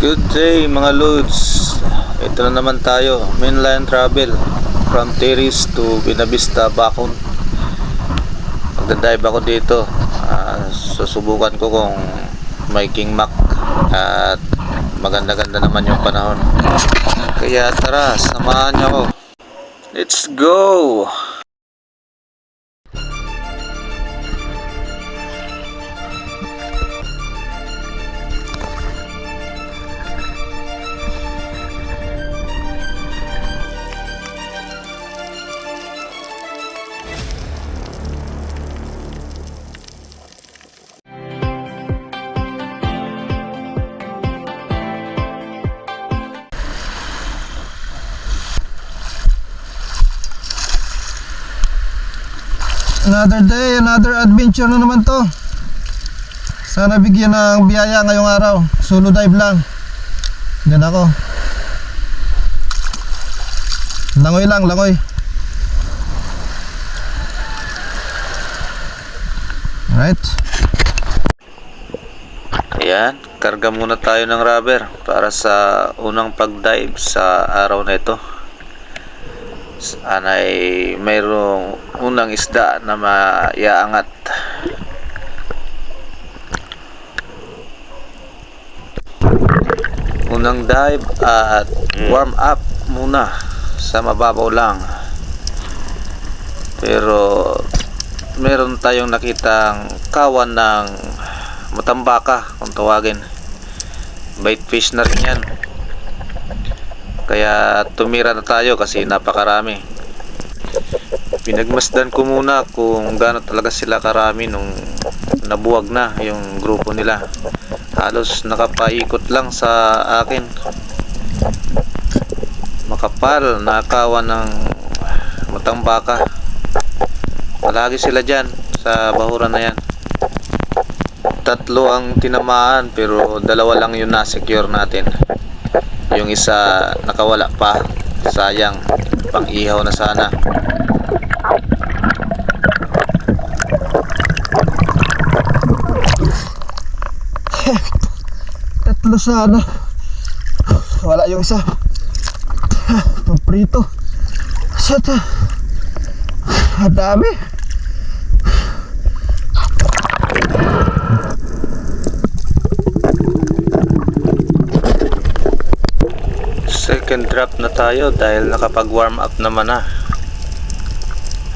Good day mga loads. Ito na naman tayo, mainland travel from Terrace to Binavista, Bacon. Magdadive ako dito. Susubukan ko kung may King Mac at maganda-ganda naman yung panahon. Kaya tara, samahan niyo ako. Let's go! Another day, another adventure na naman to. Sana bigyan ng biyaya ngayong araw. Solo dive lang. Yan ako. Langoy lang, langoy. Alright. Ayan, karga muna tayo ng rubber para sa unang pag-dive sa araw na ito. Sana ay mayroong unang isda na maiaangat. Unang dive at warm up muna sa mababaw lang. Pero meron tayong nakitang kawan ng matambaka kung tawagin. Bait fish na rin yan. Kaya tumira na tayo kasi napakarami. Pinagmasdan ko muna kung gaano talaga sila karami nung nabuwag na yung grupo nila. Halos nakapaikot lang sa akin. Makapal na kawan ng matambaka. Palagi sila dyan sa bahuran na yan. 3 ang tinamaan pero 2 lang yung na-secure natin. Yung isa nakawala pa. Sayang, pang ihaw na sana. Tatlo sana. Wala yung isa. Paprito. Sata. Dami. Second drop na tayo dahil nakapag warm up naman na.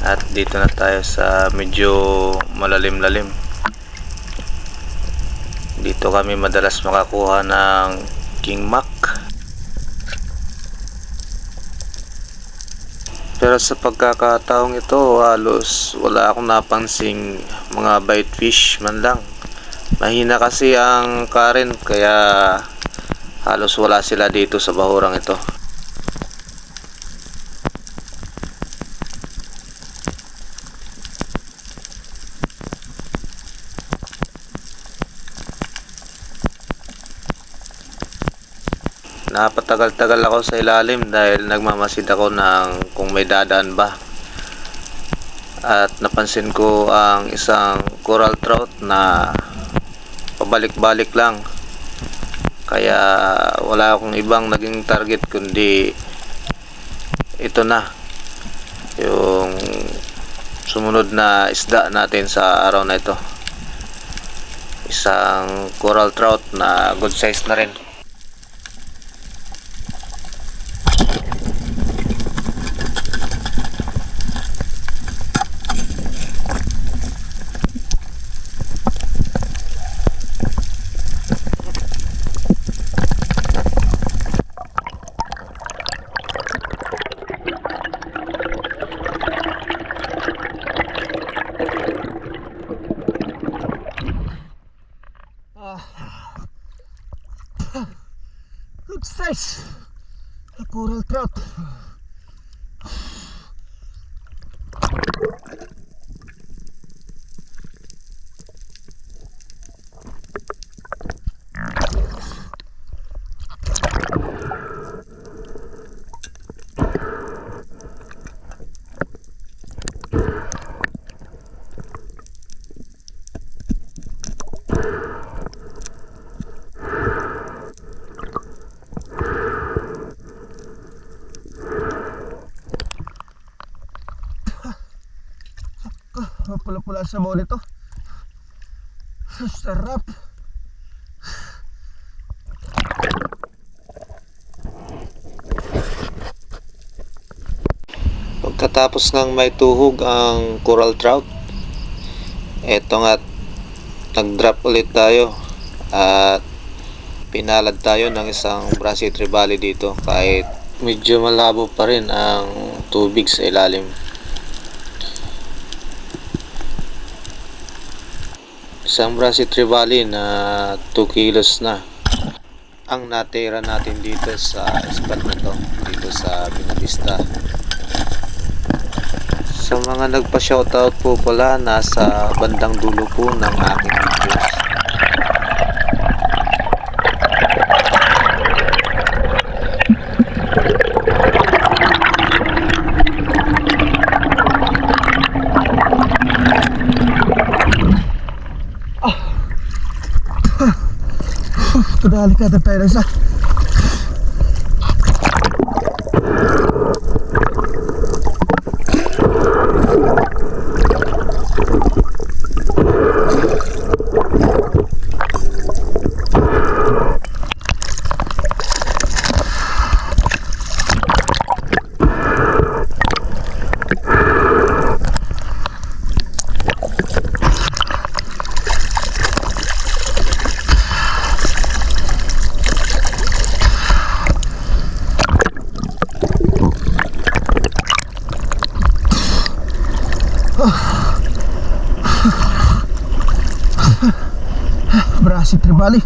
At dito na tayo sa medyo malalim-lalim. Dito kami madalas makakuha ng King Mac. Pero sa pagkakataong ito halos wala akong napansing mga bite fish man lang. Mahina kasi ang current kaya halos wala sila dito sa bahurang ito. Napatagal-tagal ako sa ilalim dahil nagmamasid ako ng kung may dadaan ba. At napansin ko ang isang coral trout na pabalik-balik lang. Kaya wala akong ibang naging target kundi ito na yung sumunod na isda natin sa araw na ito. Isang coral trout na good size na rin. Good size. A coral trout. pula-pula sa sabaw nito. Sarap. Pagkatapos ng may tuhog ang coral trout, eto nga, nag-drop ulit tayo at pinalad tayo ng isang Brasi Trevally dito kahit medyo malabo pa rin ang tubig sa ilalim. Isang Brasi Trevally na 2 kilos na ang natira natin dito sa spot na to, dito sa Binavista. Sa mga nagpa-shoutout po pala, nasa bandang dulo po ng aking videos. Kadali ka tayo na isa. Brasi Trevally.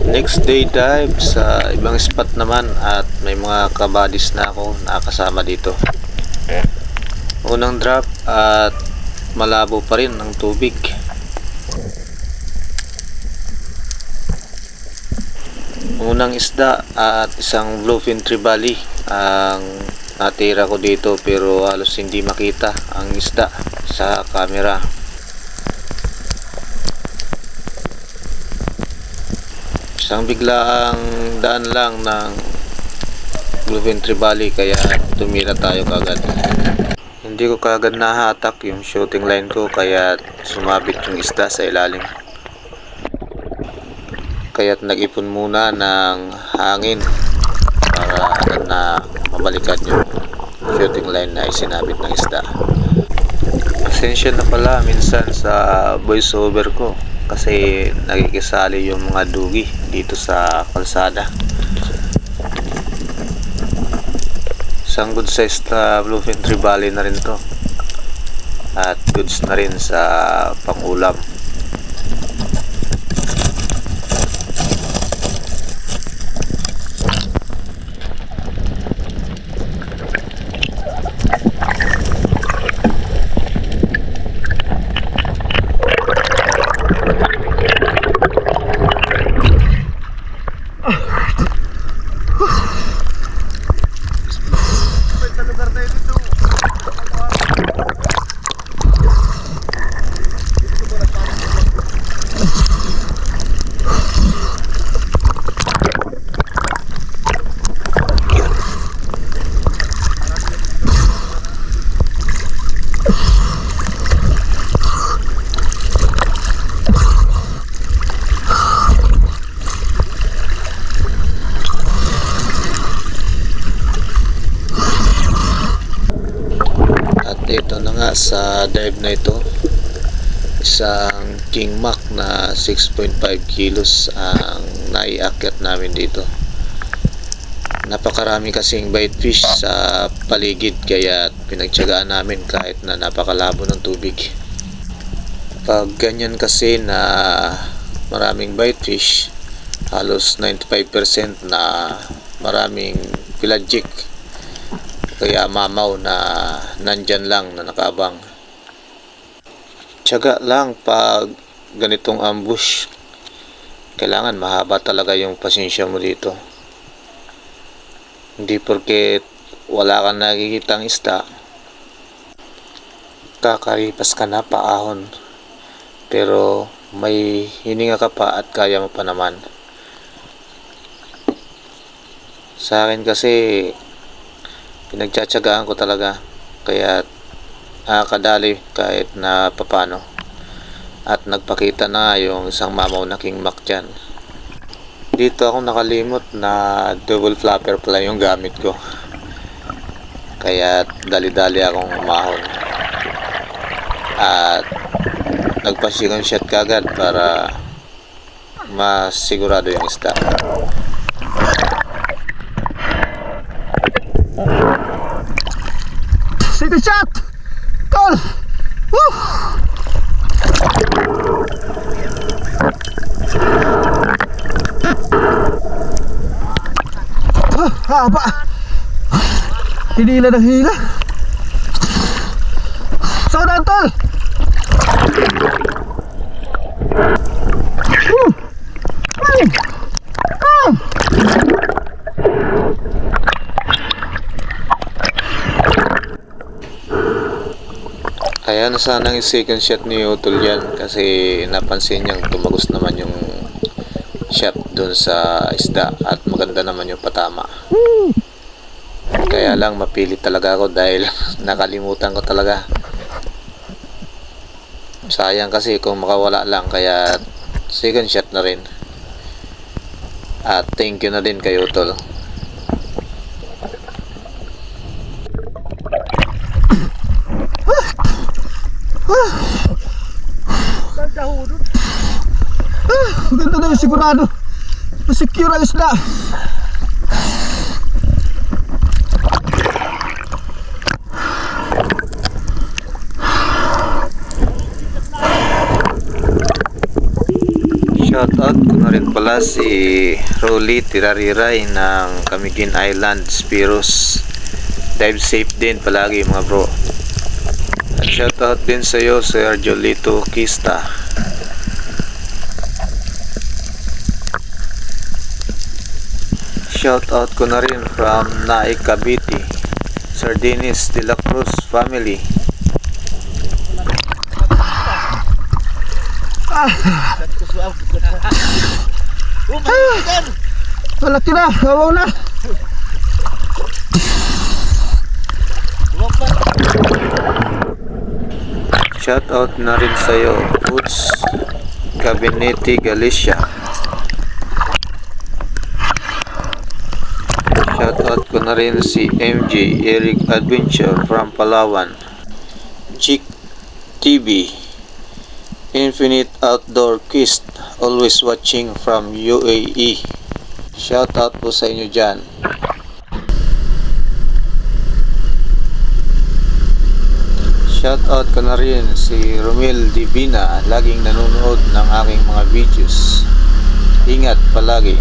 Next day dive sa ibang spot naman at may mga kabadis na ako nakasama dito. Unang drop at malabo pa rin ang tubig. Unang isda at isang bluefin trevally ang natira ko dito, pero halos hindi makita ang isda sa camera. Isang biglaang daan lang ng bluefin trevally kaya tumira tayo kagad. Hindi ko kagad nahatak yung shooting line ko kaya sumabit yung isda sa ilalim. Kaya't nag-ipon muna ng hangin para agad na mabalikan yung shooting line na isinabit ng isda. Pasensya na pala minsan sa voice over ko kasi nakikisali yung mga dugi dito sa kalsada. Isang good size na bluefin trevally na rin to at goods na rin sa pangulam. At ito na nga, sa dive na ito, isang King Mac na 6.5 kilos ang naiakyat namin dito. Napakarami kasing bite fish sa paligid, kaya pinagtiyagaan namin kahit na napakalabo ng tubig. Pag ganyan kasi na maraming bite fish, halos 95% na maraming pelagic, kaya mamaw na nandyan lang na nakaabang. Tiyaga lang pag ganitong ambush. Kailangan mahaba talaga yung pasensya mo dito. Hindi porket wala kang nakikitang isda, kakaripas ka na paahon, pero may hininga ka pa at kaya mo pa naman. Sa akin kasi pinagtsatsagaan ko talaga, kaya nakakadali kahit na papano. At nagpakita na yung isang mamaw na King Mac dyan. Dito ako nakalimot na double flapper pala yung gamit ko, kaya dali-dali akong umahon at nagpa-second shot kagad para masigurado yung isda. Second shot! Tol! Woo! Haba! Hinila ng hila! Saan tol? Kaya na sanang second shot ni Utol yan, kasi napansin niyang tumagos naman yung shot dun sa isda at maganda naman yung patama. Kaya lang mapilit talaga ako dahil nakalimutan ko talaga. Sayang kasi kung makawala lang, kaya second shot na rin. At thank you na din kay Utol. Ganda na yung sigurado. Masecure ang isda. Shoutout ko na rin pala si Rolly Tirariray ng Camiguin Island, Spiros. Dive safe din palagi mga bro. At shoutout din sa iyo, Sir Jolito Kista. Shoutout ko na rin from Naik Cavite, Sir Dennis De La Cruz family. Malaki na, hawaw na. Shoutout na rin sa iyo, Boots Gabinete Galicia. Shoutout ko na rin si MJ Eric Adventure from Palawan, Chick TV, Infinite Outdoor Quest, always watching from UAE. Shoutout po sa inyo dyan. Shoutout ko na rin si Romel Divina, laging nanonood ng aking mga videos. Ingat palagi.